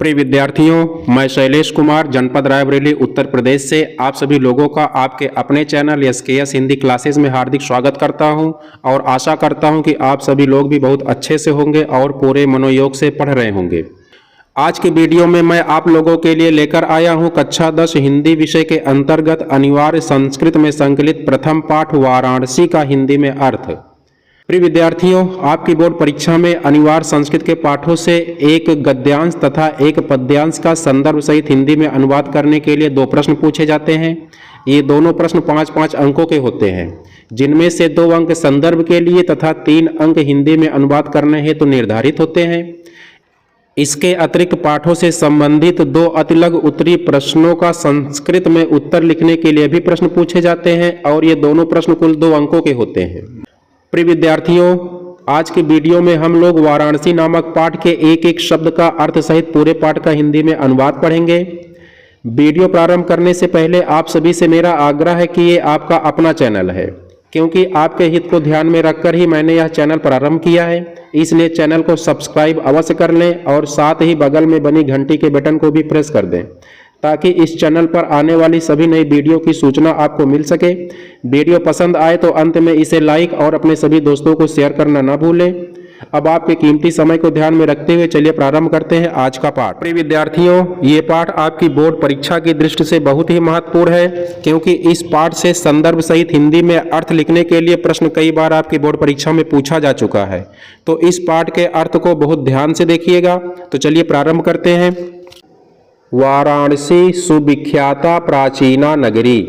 प्रिय विद्यार्थियों, मैं शैलेश कुमार जनपद रायबरेली उत्तर प्रदेश से आप सभी लोगों का आपके अपने चैनल SKS हिंदी क्लासेस में हार्दिक स्वागत करता हूं और आशा करता हूं कि आप सभी लोग भी बहुत अच्छे से होंगे और पूरे मनोयोग से पढ़ रहे होंगे। आज के वीडियो में मैं आप लोगों के लिए लेकर आया हूं कक्षा 10 हिंदी विषय के अंतर्गत अनिवार्य संस्कृत में संकलित प्रथम पाठ वाराणसी का हिंदी में अर्थ। प्रिय विद्यार्थियों, आपकी बोर्ड परीक्षा में अनिवार्य संस्कृत के पाठों से एक गद्यांश तथा एक पद्यांश का संदर्भ सहित हिंदी में अनुवाद करने के लिए 2 प्रश्न पूछे जाते हैं। ये दोनों प्रश्न 5-5 अंकों के होते हैं, जिनमें से 2 अंक संदर्भ के लिए तथा 3 अंक हिंदी में अनुवाद करने हेतु निर्धारित होते हैं। इसके अतिरिक्त पाठों से संबंधित 2 अतिलघु उत्तरीय प्रश्नों का संस्कृत में उत्तर लिखने के लिए भी प्रश्न पूछे जाते हैं और ये दोनों प्रश्न कुल 2 अंकों के होते हैं। प्रिय विद्यार्थियों, आज की वीडियो में हम लोग वाराणसी नामक पाठ के एक एक शब्द का अर्थ सहित पूरे पाठ का हिंदी में अनुवाद पढ़ेंगे। वीडियो प्रारंभ करने से पहले आप सभी से मेरा आग्रह है कि ये आपका अपना चैनल है, क्योंकि आपके हित को ध्यान में रखकर ही मैंने यह चैनल प्रारंभ किया है। इसलिए चैनल को सब्सक्राइब अवश्य कर लें और साथ ही बगल में बनी घंटी के बटन को भी प्रेस कर दें, ताकि इस चैनल पर आने वाली सभी नई वीडियो की सूचना आपको मिल सके। वीडियो पसंद आए तो अंत में इसे लाइक और अपने सभी दोस्तों को शेयर करना ना भूलें। अब आपके कीमती समय को ध्यान में रखते हुए चलिए प्रारंभ करते हैं आज का पाठ। प्रिय विद्यार्थियों, ये पाठ आपकी बोर्ड परीक्षा की दृष्टि से बहुत ही महत्वपूर्ण है, क्योंकि इस पाठ से संदर्भ सहित हिंदी में अर्थ लिखने के लिए प्रश्न कई बार आपकी बोर्ड परीक्षा में पूछा जा चुका है। तो इस पाठ के अर्थ को बहुत ध्यान से देखिएगा। तो चलिए प्रारंभ करते हैं। वाराणसी सुविख्याता प्राचीना नगरी।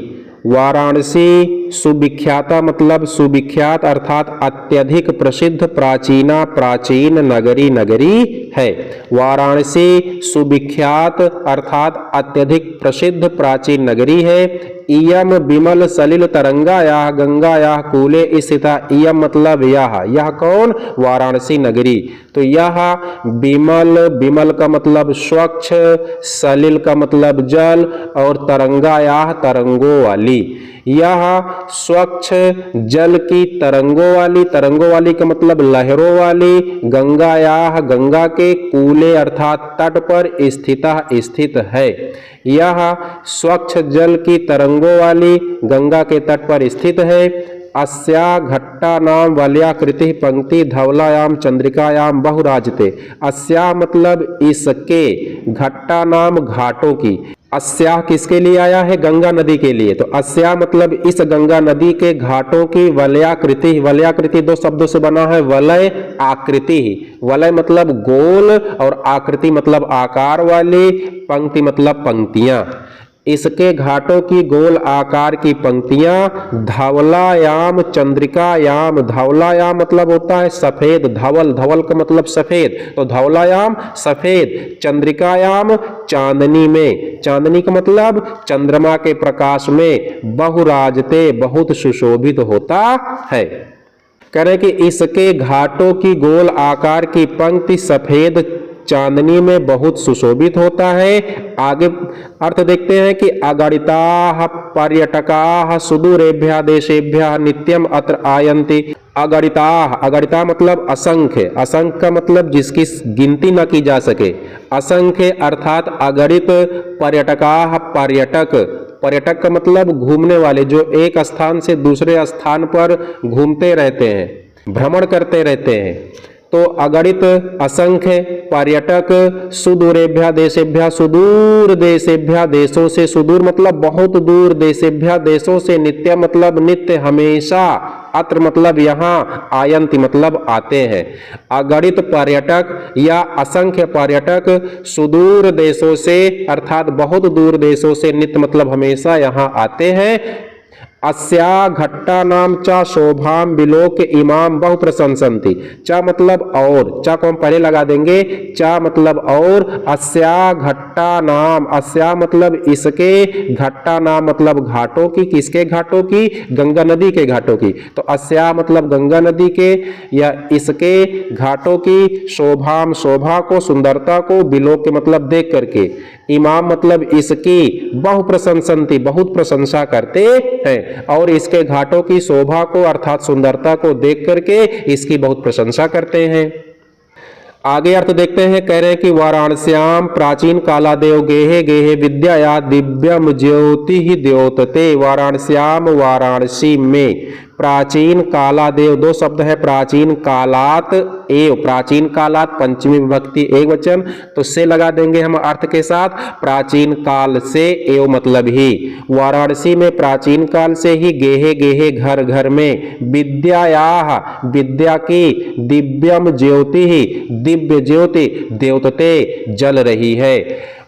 वाराणसी सुविख्याता मतलब सुविख्यात अर्थात अत्यधिक प्रसिद्ध, प्राचीना प्राचीन, नगरी नगरी है। वाराणसी सुविख्यात अर्थात अत्यधिक प्रसिद्ध प्राचीन नगरी है। इयम विमल सलिल तरंगायाः गंगायाः कूले स्थिता। इयम मतलब यह कौन? वाराणसी नगरी। तो यह विमल, विमल का मतलब स्वच्छ, सलिल का मतलब जल और तरंगायाः तरंगों वाली। यह स्वच्छ जल की तरंगों वाली का मतलब लहरों वाली, गंगायाः गंगा के, कूले अर्थात तट पर, स्थित है। यह स्वच्छ जल की तरंगों वाली गंगा के तट पर स्थित है। अस्या घट्टानां वलयाकृति पंक्ति धवलायाम चंद्रिकायाम बहुराजते। अस्या मतलब इसके, घट्टानाम घाटों की। अस्या किसके लिए आया है? गंगा नदी के लिए। तो अस्या मतलब इस गंगा नदी के घाटों की, वलयाकृति, वलयाकृति 2 शब्दों से बना है, वलय आकृति। वलय मतलब गोल और आकृति मतलब आकार वाली, पंक्ति मतलब पंक्तियां। इसके घाटों की गोल आकार की पंक्तियां। धवलायाम चंद्रिकायाम, धवलायाम मतलब होता है सफेद, धवल, धवल का मतलब सफेद, तो धवलायाम सफेद, चंद्रिकायाम चांदनी में, चांदनी का मतलब चंद्रमा के प्रकाश में, बहुराजते बहुत सुशोभित होता है। कह रहे कि इसके घाटों की गोल आकार की पंक्ति सफेद चांदनी में बहुत सुशोभित होता है। आगे अर्थ देखते हैं कि अगणिताः पर्यटकाः सुदूरेभ्यः देशेभ्यः नित्यम अत्र आयन्ति। अगणिताः, अगणिता मतलब असंख्य, असंख्य का मतलब जिसकी गिनती न की जा सके। असंख्य अर्थात अगणित। पर्यटकाः पर्यटक, पर्यटक का मतलब घूमने वाले, जो एक स्थान से दूसरे स्थान पर घूमते रहते हैं, भ्रमण करते रहते हैं। तो अगणित असंख्य पर्यटक सुदूरेभ्यः देशेभ्यः, सुदूर देशेभ्यः देशों से, सुदूर मतलब बहुत दूर, देशेभ्यः देशों से, नित्य मतलब नित्य, हमेशा, अत्र मतलब यहाँ, आयन्ति मतलब आते हैं। अगणित पर्यटक या असंख्य पर्यटक सुदूर देशों से अर्थात बहुत दूर देशों से, नित्य मतलब हमेशा, यहाँ आते हैं। अस्या घट्टानां च शोभां विलोक्य इमां बहु प्रशंसन्ति। च मतलब और, च को हम पहले लगा देंगे, च मतलब और, अस्या घट्टानां, अस्या मतलब इसके, घट्टानां मतलब घाटों की, किसके घाटों की? गंगा नदी के घाटों की। तो अस्या मतलब गंगा नदी के या इसके घाटों की, शोभां शोभा को, सुंदरता को, विलोक्य मतलब देख करके, इमाम मतलब इसकी, बहु प्रशंसन्ति बहुत प्रशंसा करते हैं। और इसके घाटों की शोभा को अर्थात सुंदरता को देख करके इसकी बहुत प्रशंसा करते हैं। आगे अर्थ देखते हैं। कह रहे हैं कि वाराणस्याम प्राचीन कालादेव गेहे गेहे विद्याया दिव्यम ज्योति ही द्योतते। वाराणस्याम वाराणसी में प्राचीन कालादेव, दो शब्द है, प्राचीन कालात एव, प्राचीन कालात पंचमी विभक्ति एक वचन, तो से लगा देंगे हम अर्थ के साथ, प्राचीन काल से एव मतलब ही। वाराणसी में प्राचीन काल से ही, गेहे गेहे घर घर में, विद्यायाह विद्या की, दिव्यम ज्योति ही दिव्य ज्योति, द्योतते जल रही है।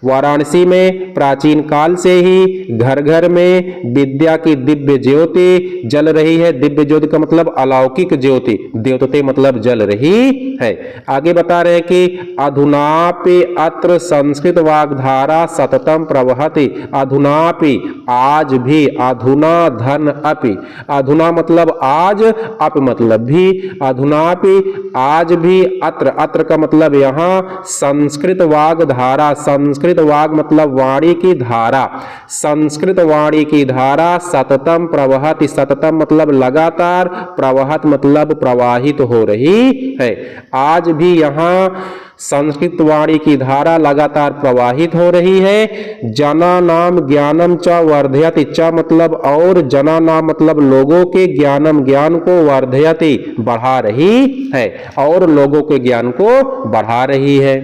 वाराणसी में प्राचीन काल से ही घर घर में विद्या की दिव्य ज्योति जल रही है। दिव्य ज्योति का मतलब अलौकिक ज्योति, द्योतते मतलब जल रही है। आगे बता रहे हैं कि अधुनापि अत्र संस्कृत वाग्धारा सततम प्रवहति। अधुनापि आज भी, अधुना धन अपि, अधुना मतलब आज, अप मतलब भी, अधुनापि आज भी, अत्र अत्र का मतलब यहाँ, संस्कृत वाग्धारा, संस्कृत वाग मतलब वाणी की धारा, संस्कृत वाणी की धारा सततम प्रवहति, सततम मतलब लगातार, प्रवहत मतलब प्रवाहित हो रही है। आज भी यहाँ संस्कृत वाणी की धारा लगातार प्रवाहित हो रही है। जना नाम ज्ञानम च वर्धयति, च मतलब और, जना नाम मतलब लोगों के, ज्ञानम ज्ञान को, वर्धयति बढ़ा रही है, और लोगों के ज्ञान को बढ़ा रही है।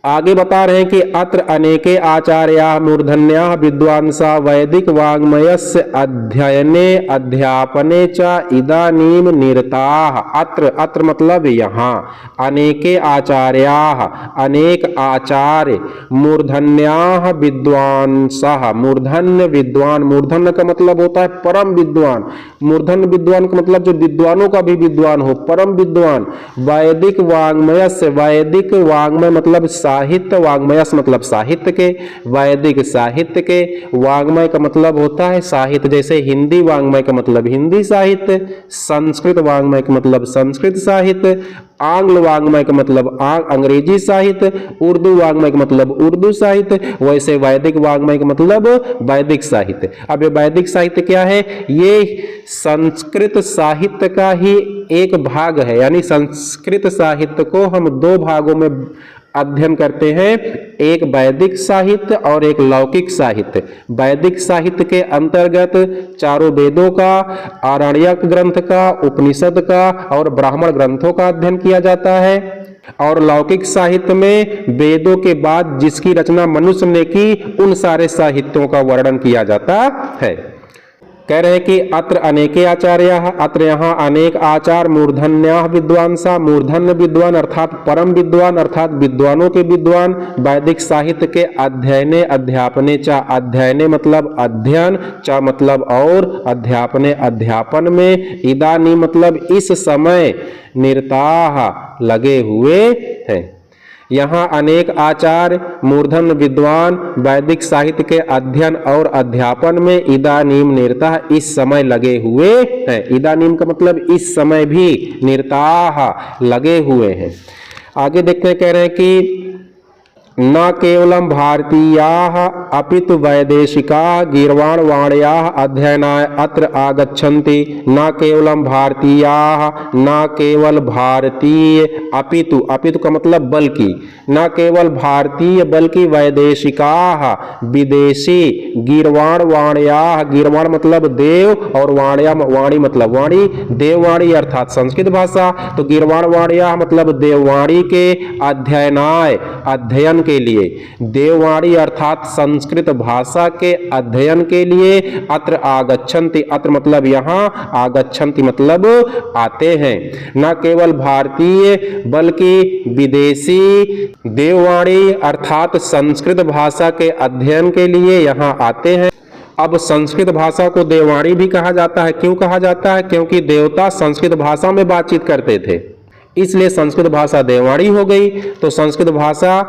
आगे बता रहे हैं कि अत्र अनेके आचार्या मूर्धन्या विद्वांसा वैदिक वाङ्मयस्य अध्ययने अध्यापने च इदानीम निरताः। अत्र अत्र मतलब यहाँ, अनेके आचार्या अनेक आचार्य, मूर्धन्या विद्वांसः मूर्धन्य विद्वान, मूर्धन्य का मतलब होता है परम विद्वान, मूर्धन्य विद्वान का मतलब जो विद्वानों का भी विद्वान हो, परम विद्वान। वैदिक वाङ्मयस्य, वैदिक वाङ्मय मतलब साहित्य, वाङ्मयस मतलब साहित्य के, वैदिक साहित्य के, वाङ्मय का मतलब होता है साहित्य, जैसे हिंदी वाङ्मय का मतलब हिंदी साहित्य, संस्कृत वाङ्मय का मतलब संस्कृत साहित्य, आंग्ल वाङ्मय का मतलब अंग्रेजी साहित्य, उर्दू वाङ्मय का मतलब उर्दू साहित्य, वैसे वैदिक वाङ्मय का मतलब वैदिक साहित्य। अब ये वैदिक साहित्य क्या है? ये संस्कृत साहित्य का ही एक भाग है, यानी संस्कृत साहित्य को हम दो भागों में अध्ययन करते हैं, एक वैदिक साहित्य और एक लौकिक साहित्य। वैदिक साहित्य के अंतर्गत चारों वेदों का, आरण्यक ग्रंथ का, उपनिषद का और ब्राह्मण ग्रंथों का अध्ययन किया जाता है। और लौकिक साहित्य में वेदों के बाद जिसकी रचना मनुष्य ने की, उन सारे साहित्यों का वर्णन किया जाता है। कह रहे हैं कि अत्र अनेके आचार्या, अत्र यहाँ अनेक आचार, मूर्धन्या विद्वांसा, मूर्धन्य विद्वान अर्थात परम विद्वान अर्थात विद्वानों के विद्वान, वैदिक साहित्य के अध्ययने अध्यापने च, अध्ययने मतलब अध्ययन, च मतलब और, अध्यापने अध्यापन में, इदानी मतलब इस समय, निरताः लगे हुए हैं। यहाँ अनेक आचार्य, मूर्धन्य विद्वान, वैदिक साहित्य के अध्ययन और अध्यापन में इदानीम निरताः इस समय लगे हुए हैं। इदानीम का मतलब इस समय भी, निरताः लगे हुए हैं। आगे देखते हैं, कह रहे हैं कि न केवलम भारतीयाः अपितु वैदेशिकाः गीर्वाणवाण्याः अध्ययनाय अत्र आगच्छन्ति। न केवलम भारतीयाः, न केवल भारतीय, अपितु, अपितु का मतलब बल्कि, न केवल भारतीय बल्कि वैदेशिकाः विदेशी, गीर्वाणवाण्याः, गीर्वाण मतलब देव और वाण्या वाणी मतलब वाणी, देववाणी अर्थात संस्कृत भाषा, तो गीर्वाणवाण्याः मतलब देववाणी के, अध्ययनाय अध्ययन के लिए, देववाणी अर्थात संस्कृत भाषा के अध्ययन के लिए, अत्र आगच्छन्ति, अत्र मतलब यहाँ, आगच्छन्ति मतलब आते हैं। न केवल भारतीय बल्कि विदेशी देववाणी अर्थात संस्कृत भाषा के अध्ययन के लिए यहाँ आते हैं। अब संस्कृत भाषा को देववाणी भी कहा जाता है। क्यों कहा जाता है? क्योंकि देवता संस्कृत भाषा में बातचीत करते थे, इसलिए संस्कृत भाषा देववाणी हो गई। तो संस्कृत भाषा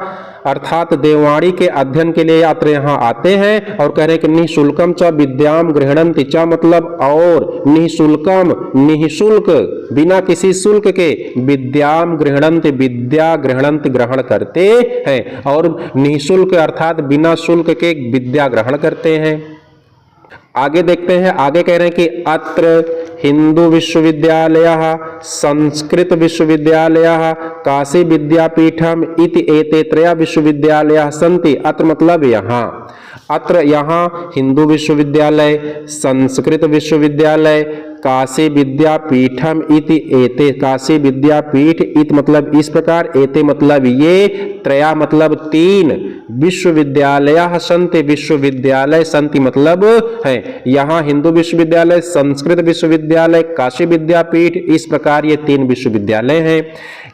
अर्थात देववाणी के अध्ययन के लिए यात्री यहाँ आते हैं। और कह रहे हैं कि निःशुल्कम च विद्याम गृह्णन्ति, च मतलब और, निःशुल्कम निःशुल्क बिना किसी शुल्क के, विद्याम गृह्णन्ति विद्या गृह्णन्ति ग्रहण करते हैं, और निःशुल्क अर्थात बिना शुल्क के विद्या ग्रहण करते हैं। आगे देखते हैं, आगे कह रहे हैं कि अत्र हिंदू विश्वविद्यालयः, संस्कृत विश्वविद्यालयः, काशी विद्यापीठम इति एते त्रयः विश्वविद्यालयाः सन्ति। अत्र मतलब यहाँ, अत्र यहाँ हिंदू विश्वविद्यालय, संस्कृत विश्वविद्यालय, काशी विद्यापीठम इति एते, काशी विद्यापीठ इत मतलब इस प्रकार, एते मतलब ये, त्रया मतलब तीन, विश्वविद्यालयाः सन्ति, विश्वविद्यालय सन्ति मतलब है। यहाँ हिंदू विश्वविद्यालय, संस्कृत विश्वविद्यालय, काशी विद्यापीठ, इस प्रकार ये तीन विश्वविद्यालय हैं।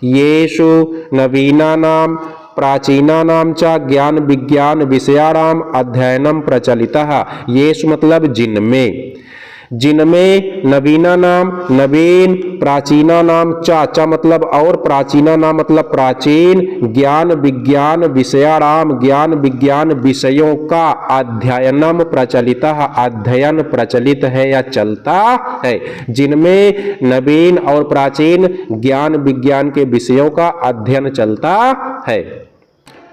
येषु नवीनानां प्राचीनानां च ज्ञान विज्ञान विषयाणाम अध्ययनम प्रचलितः। येषु मतलब जिनमें, जिनमें नवीना नाम नवीन, प्राचीना नाम चा मतलब और, प्राचीना नाम मतलब प्राचीन, ज्ञान विज्ञान विषयाणाम ज्ञान विज्ञान विषयों का अध्ययनम प्रचलितः अध्ययन प्रचलित है या चलता है। जिनमें नवीन और प्राचीन ज्ञान विज्ञान के विषयों का अध्ययन चलता है।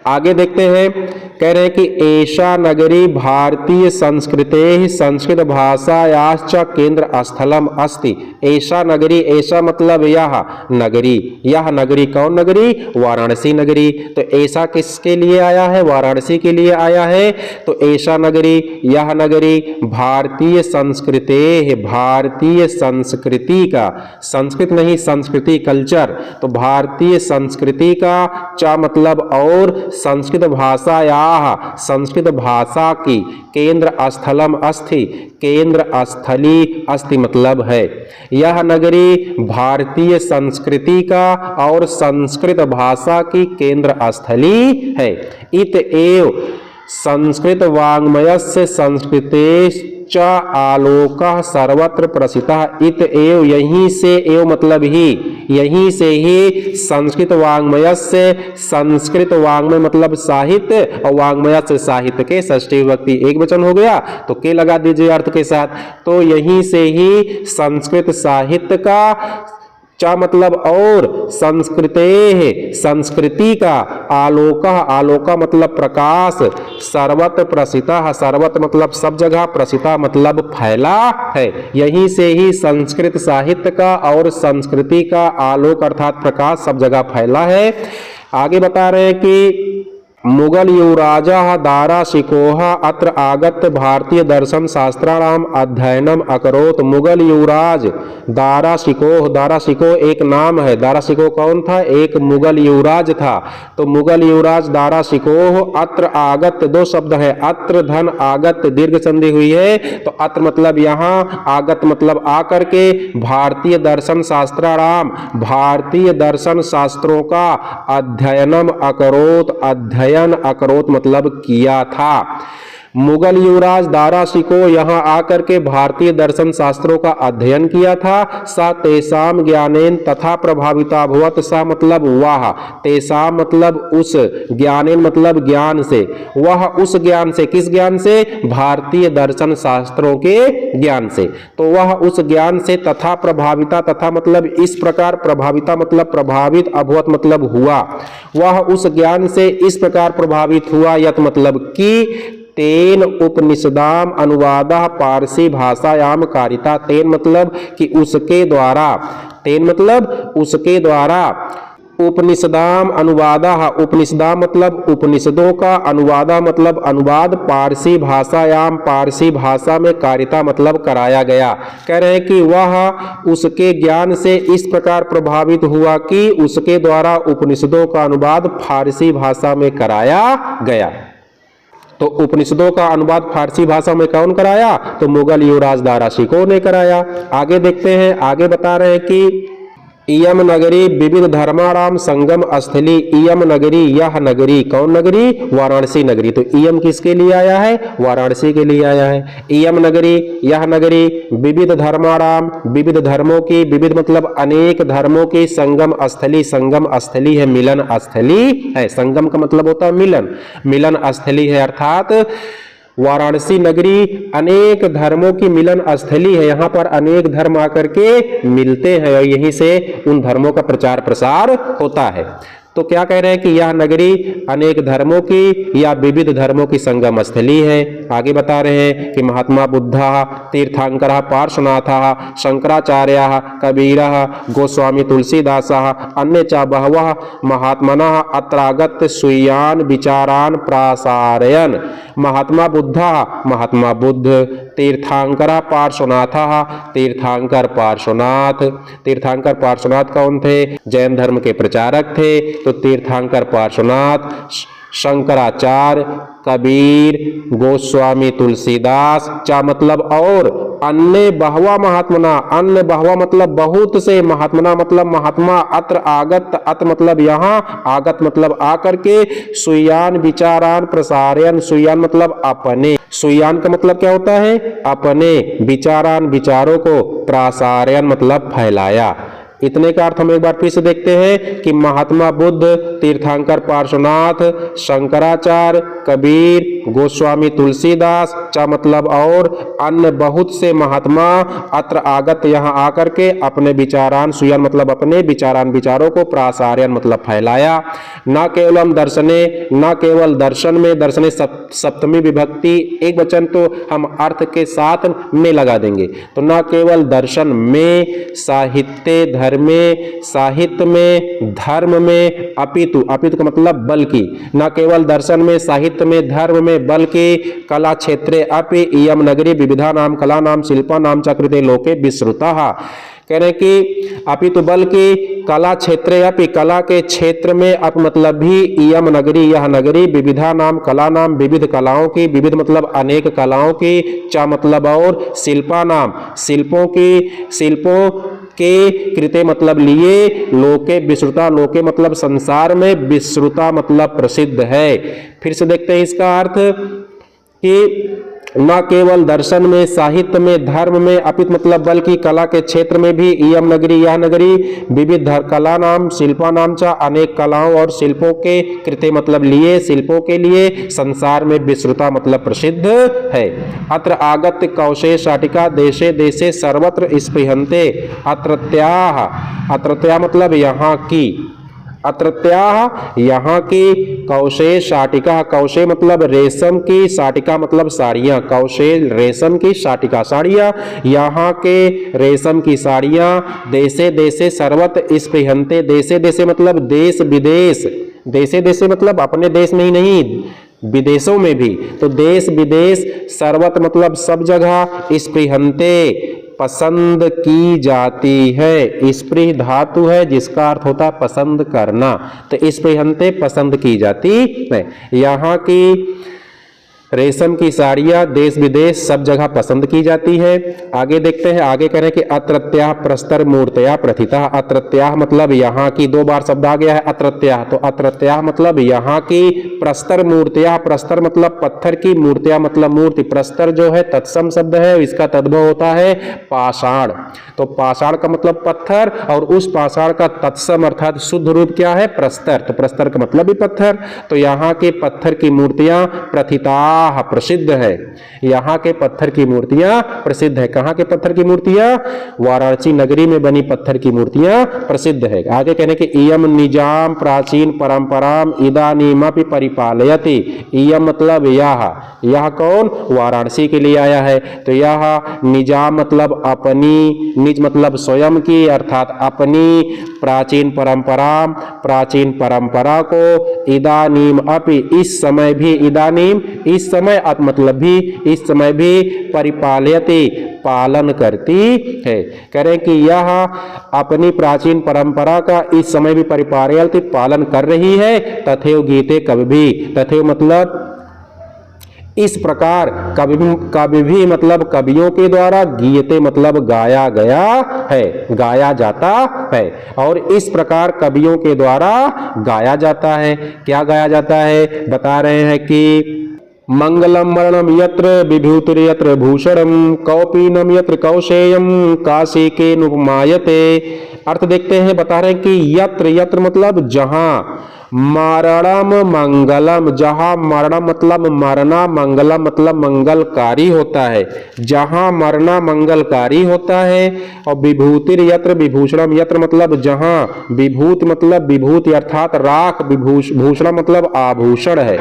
आगे देखते हैं, कह रहे हैं कि एषा नगरी भारतीय संस्कृते संस्कृत भाषायाश्च केंद्र स्थलम अस्ति। एषा नगरी, ऐसा मतलब यह नगरी, यह नगरी कौन नगरी? वाराणसी नगरी। तो ऐसा किसके लिए आया है? वाराणसी के लिए आया है। तो ऐसा नगरी, यह नगरी भारतीय संस्कृते, भारतीय संस्कृति का, संस्कृत नहीं संस्कृति कल्चर, तो भारतीय संस्कृति का चा मतलब और, संस्कृत भाषाया, संस्कृत भाषा की, केंद्र स्थलम अस्ति, केंद्र स्थली अस्ति मतलब है। यह नगरी भारतीय संस्कृति का और संस्कृत भाषा की केंद्र स्थली है। इत एव संस्कृत वाङ्मयस्य संस्कृते च आलोकः सर्वत्र प्रसिद्धः। इत एव यहीं से, एव मतलब ही, यहीं से ही संस्कृत वाङ्मयस्य, संस्कृत वाङ्मय मतलब साहित्य, और वाङ्मयस्य साहित्य के षष्ठी विभक्ति एक वचन हो गया, तो के लगा दीजिए अर्थ के साथ। तो यहीं से ही संस्कृत साहित्य का, चा मतलब और, संस्कृते संस्कृति का, आलोका, आलोका मतलब प्रकाश, सर्वत्र प्रसिता, सर्वत्र मतलब सब जगह, प्रसिता मतलब फैला है। यहीं से ही संस्कृत साहित्य का और संस्कृति का आलोक अर्थात प्रकाश सब जगह फैला है। आगे बता रहे हैं कि मुगल युवराजः दाराशिकोः अत्र आगत्य भारतीय दर्शन शास्त्राणाम अध्ययनम अकरोत्। मुगल युवराज दाराशिकोह, दाराशिकोह एक नाम है, दाराशिकोह कौन था? एक मुगल युवराज था। तो मुगल युवराज दाराशिकोह अत्र आगत्य, दो शब्द है, अत्र धन आगत्य दीर्घ संधि हुई है, तो अत्र मतलब यहाँ, आगत मतलब आकर के, भारतीय दर्शन शास्त्राणाम, भारतीय दर्शन शास्त्रों का अध्ययनम अकरोत्, अध्ययन अकरोत मतलब किया था। मुगल युवराज दाराशिकोह यहाँ आकर के भारतीय दर्शन शास्त्रों का अध्ययन किया था। सा तेसाम ज्ञानेन तथा प्रभाविताभवत, सा मतलब वह, तेसाम मतलब उस, ज्ञानेन मतलब ज्ञान से, वह उस ज्ञान से, किस ज्ञान से? भारतीय दर्शन शास्त्रों के ज्ञान से। तो वह उस ज्ञान से, तथा प्रभाविता, तथा मतलब इस प्रकार, प्रभाविता मतलब प्रभावित, अभवत मतलब हुआ, वह उस ज्ञान से इस प्रकार प्रभावित हुआ, यत मतलब कि तेन उपनिषदाम अनुवादः पारसी भाषायाम कारिता। तेन मतलब कि उसके द्वारा, तेन मतलब उसके द्वारा, उपनिषदाम अनुवादः, उपनिषदाम मतलब उपनिषदों का, अनुवादा मतलब अनुवाद, पारसी भाषायाम पारसी भाषा में, कारिता मतलब कराया गया। कह रहे हैं कि वह उसके ज्ञान से इस प्रकार प्रभावित हुआ कि उसके द्वारा उपनिषदों का अनुवाद फारसी भाषा में कराया गया। तो उपनिषदों का अनुवाद फारसी भाषा में कौन कराया? तो मुगल युवराज दाराशिकोह ने कराया। आगे देखते हैं, आगे बता रहे हैं कि इयम नगरी विविध धर्माणाम संगम स्थली। इयम नगरी, यह नगरी, कौन नगरी? वाराणसी नगरी। तो इयम किसके लिए आया है? वाराणसी के लिए आया है। इयम नगरी, यह नगरी विविध धर्माणाम, विविध धर्मों की, विविध मतलब अनेक धर्मों की, संगम स्थली, संगम स्थली है, मिलन स्थली है। संगम का मतलब होता है मिलन, मिलन स्थली है, अर्थात वाराणसी नगरी अनेक धर्मों की मिलन स्थली है। यहाँ पर अनेक धर्म आकर के मिलते हैं और यहीं से उन धर्मों का प्रचार प्रसार होता है। तो क्या कह रहे हैं कि यह नगरी अनेक धर्मों की या विविध धर्मों की संगम स्थली है। आगे बता रहे हैं कि महात्मा बुद्धा तीर्थंकरः पार्श्वनाथः शंकराचार्यः कबीरः गोस्वामी तुलसीदासः अन्ये च बहवः महात्मनः अत्रागत्य स्वीयान् विचारान् प्रासारयन्। महात्मा बुद्धा महात्मा बुद्ध, तीर्थंकरः पार्श्वनाथः तीर्थंकर पार्श्वनाथ। तीर्थंकर पार्श्वनाथ कौन थे? जैन धर्म के प्रचारक थे। तो तीर्थंकर पार्श्वनाथ, शंकराचार्य, कबीर, गोस्वामी तुलसीदास चा मतलब और अन्य बहवा महात्मना, अन्य बहवा मतलब बहुत से, महात्मना मतलब महात्मा, अत्र आगत, अत मतलब यहाँ, आगत मतलब आकर के, सुयान विचारान प्रसारयन, सुयान मतलब अपने, सुयान का मतलब क्या होता है? अपने, विचारान विचारों को, प्रसारयन मतलब फैलाया। इतने का अर्थ हम एक बार फिर से देखते हैं कि महात्मा बुद्ध, तीर्थंकर पार्श्वनाथ, शंकराचार्य, कबीर, गोस्वामी तुलसीदास चा मतलब और अन्य बहुत से महात्मा अत्र आगत यहाँ आकर के अपने विचारान, सुयान मतलब अपने, विचारान विचारों को, प्रासारयन मतलब फैलाया। न केवलम दर्शने, न केवल दर्शन में, दर्शने सप्तमी विभक्ति एक वचन तो हम अर्थ के साथ में लगा देंगे। तो न केवल दर्शन में, साहित्य धर्मे, साहित्य में, धर्म में, अपितु, अपितु का मतलब बल्कि, न केवल दर्शन में, साहित्य में, धर्म में, बल्कि कला क्षेत्रे अपि इयं नगरी विविधा नाम कला नाम शिल्पा नाम च कृते लोके विश्रुतः। कह रहे कि अपितु बल्कि कला क्षेत्रे अपि, कला के क्षेत्र में, अप मतलब भी, इयम नगरी यह नगरी, विविधा नाम कला नाम विविध कलाओं की, विविध मतलब अनेक कलाओं की, च मतलब और, शिल्पा नाम शिल्पों की, शिल्पों के, कृते मतलब लिए, लोके विश्रुता, लोके मतलब संसार में, विश्रुता मतलब प्रसिद्ध है। फिर से देखते हैं इसका अर्थ कि न केवल दर्शन में, साहित्य में, धर्म में, अपित मतलब बल्कि कला के क्षेत्र में भी, इयम नगरी यह नगरी, विविध कला नाम शिल्पा नाम चा अनेक कलाओं और शिल्पों के, कृते मतलब लिए, शिल्पों के लिए, संसार में विश्रुता मतलब प्रसिद्ध है। अत्र आगत्य कौशे शाटिका देशे देशे सर्वत्र स्पृहन्ते। अत्रत्याः, अत्रत्या मतलब यहाँ की, अत्रत्याः यहाँ की, कौशे शाटिका, कौशे मतलब रेशम की, शाटिका मतलब साड़ियाँ, कौशे रेशम की, शाटिका साड़ियाँ, यहाँ के रेशम की साड़ियाँ, देशे देशे सर्वत्र स्पृहन्ते, देशे देशे मतलब देश विदेश, देशे देशे मतलब अपने देश में ही नहीं, विदेशों में भी, तो देश विदेश, सर्वत्र मतलब सब जगह, स्पृहन्ते पसंद की जाती है। स्पृह धातु है जिसका अर्थ होता है पसंद करना, तो स्पृहन्ते पसंद की जाती है। यहाँ की रेशम की साड़ियाँ देश विदेश सब जगह पसंद की जाती है। आगे देखते हैं, आगे कह रहे हैं कि अत्रत्याः प्रस्तर मूर्तया प्रथितः। अत्रत्याः मतलब यहाँ की, दो बार शब्द आ गया है अत्रत्याः, तो अत्रत्याः मतलब यहाँ की, प्रस्तर मूर्तया, प्रस्तर मतलब पत्थर की, मूर्तिया मतलब मूर्ति, प्रस्तर जो है तत्सम शब्द है, इसका तद्भव होता है पाषाण, तो पाषाण का मतलब पत्थर और उस पाषाण का तत्सम अर्थात शुद्ध रूप क्या है? प्रस्तर, तो प्रस्तर का मतलब भी पत्थर। तो यहाँ के पत्थर की मूर्तियां प्रथिता प्रसिद्ध है, यहाँ के पत्थर की मूर्तियां प्रसिद्ध है। कहाँ के पत्थर की मूर्तियां? वाराणसी नगरी में बनी पत्थर की मूर्तियां प्रसिद्ध है। आगे कहने के इयम निजाम प्राचीन परंपराम इदानीमपि परिपालयति। इयम मतलब यह कौन? वाराणसी के लिए आया है, तो यह निजाम मतलब अपनी, निज मतलब स्वयं की अर्थात अपनी, प्राचीन परंपराम प्राचीन परंपरा को, इदानीम अपि इस समय भी, इदानीम इस समय मतलब भी, इस समय भी, परिपालयति पालन करती है। कह रहे कि यह अपनी प्राचीन परंपरा का इस समय भी परिपालयति पालन कर रही है। तथैव गीते कवि भी, तथैव मतलब इस प्रकार, कवि भी मतलब कवियों के द्वारा, गीयते मतलब गाया गया है, गाया जाता है, और इस प्रकार कवियों के द्वारा गाया जाता है। क्या गाया जाता है? बता रहे हैं कि मंगलम मरणम यत्र विभूतिर्यत्र भूषणम कौपीनम यत्र कौशेयम काशी के नुपमायते। अर्थ देखते हैं, बता रहे हैं कि यत्र, यत्र मतलब जहां, मरणम मंगलम, जहां मरणम मतलब मरना, मंगलम मतलब मंगलकारी होता है, जहां मरना मंगलकारी होता है। और विभूतिर यत्र विभूषणम, यत्र मतलब जहां, विभूति मतलब विभूति अर्थात राख, भूषण मतलब आभूषण है,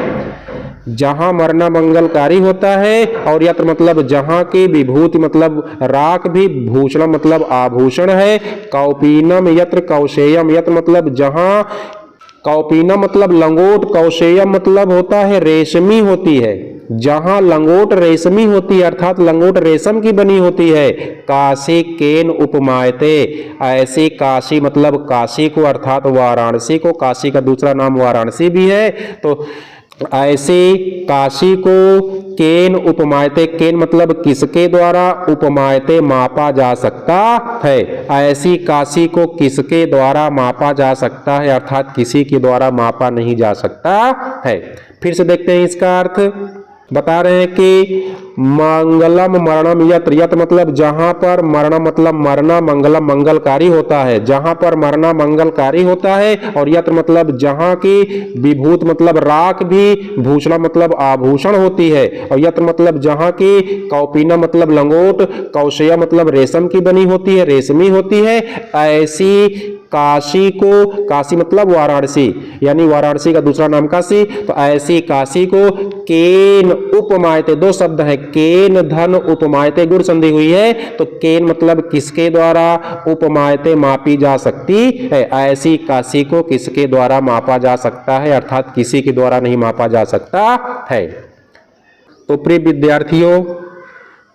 जहां मरना मंगलकारी होता है। और यत्र मतलब जहां की, विभूति मतलब राख भी, भूषण मतलब आभूषण है। कौपीनम यत्र कौशेयम, यत्र मतलब जहां, कौपीनम मतलब लंगोट, कौशेयम मतलब होता है रेशमी होती है, जहां लंगोट रेशमी होती है अर्थात लंगोट रेशम की बनी होती है। काशी केन उपमायते, ऐसी काशी मतलब काशी को अर्थात वाराणसी को, काशी का दूसरा नाम वाराणसी भी है, तो ऐसी काशी को केन उपमायते, केन मतलब किसके द्वारा, उपमायते मापा जा सकता है, ऐसी काशी को किसके द्वारा मापा जा सकता है अर्थात किसी के द्वारा मापा नहीं जा सकता है। फिर से देखते हैं इसका अर्थ, बता रहे हैं कि मंगलम मरणम यत्र, यत्र मतलब जहां पर, मरणम मतलब मरना, मंगलम मंगलकारी होता है, जहां पर मरना मंगलकारी होता है। और यत्र मतलब जहां की, विभूत मतलब राख भी, भूषण मतलब आभूषण होती है। और यत्र मतलब जहां की, कौपीना मतलब लंगोट, कौशेया मतलब रेशम की बनी होती है, रेशमी होती है। ऐसी काशी को, काशी मतलब वाराणसी, यानी वाराणसी का दूसरा नाम काशी, तो ऐसी काशी को केन उपमायते, दो शब्द है, केन धन उपमायते, गुण संधि हुई है, तो केन मतलब किसके द्वारा, उपमायते मापी जा सकती है, ऐसी काशी को किसके द्वारा मापा जा सकता है अर्थात किसी के द्वारा नहीं मापा जा सकता है। तो प्रिय विद्यार्थियों,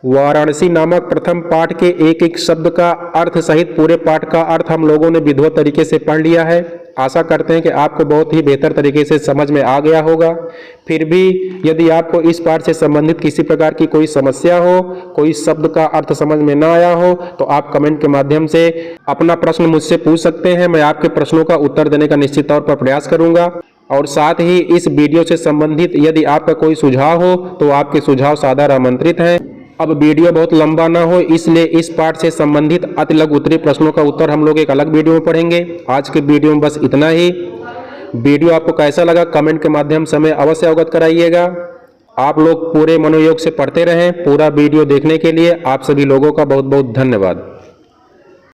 वाराणसी नामक प्रथम पाठ के एक एक शब्द का अर्थ सहित पूरे पाठ का अर्थ हम लोगों ने विधिवत तरीके से पढ़ लिया है। आशा करते हैं कि आपको बहुत ही बेहतर तरीके से समझ में आ गया होगा। फिर भी यदि आपको इस पाठ से संबंधित किसी प्रकार की कोई समस्या हो, कोई शब्द का अर्थ समझ में ना आया हो, तो आप कमेंट के माध्यम से अपना प्रश्न मुझसे पूछ सकते हैं। मैं आपके प्रश्नों का उत्तर देने का निश्चित तौर पर प्रयास करूंगा। और साथ ही इस वीडियो से संबंधित यदि आपका कोई सुझाव हो तो आपके सुझाव सादर आमंत्रित हैं। अब वीडियो बहुत लंबा ना हो, इसलिए इस पाठ से संबंधित अति लघु उत्तरीय प्रश्नों का उत्तर हम लोग एक अलग वीडियो में पढ़ेंगे। आज के वीडियो में बस इतना ही। वीडियो आपको कैसा लगा कमेंट के माध्यम से हमें अवश्य अवगत कराइएगा। आप लोग पूरे मनोयोग से पढ़ते रहें। पूरा वीडियो देखने के लिए आप सभी लोगों का बहुत बहुत धन्यवाद।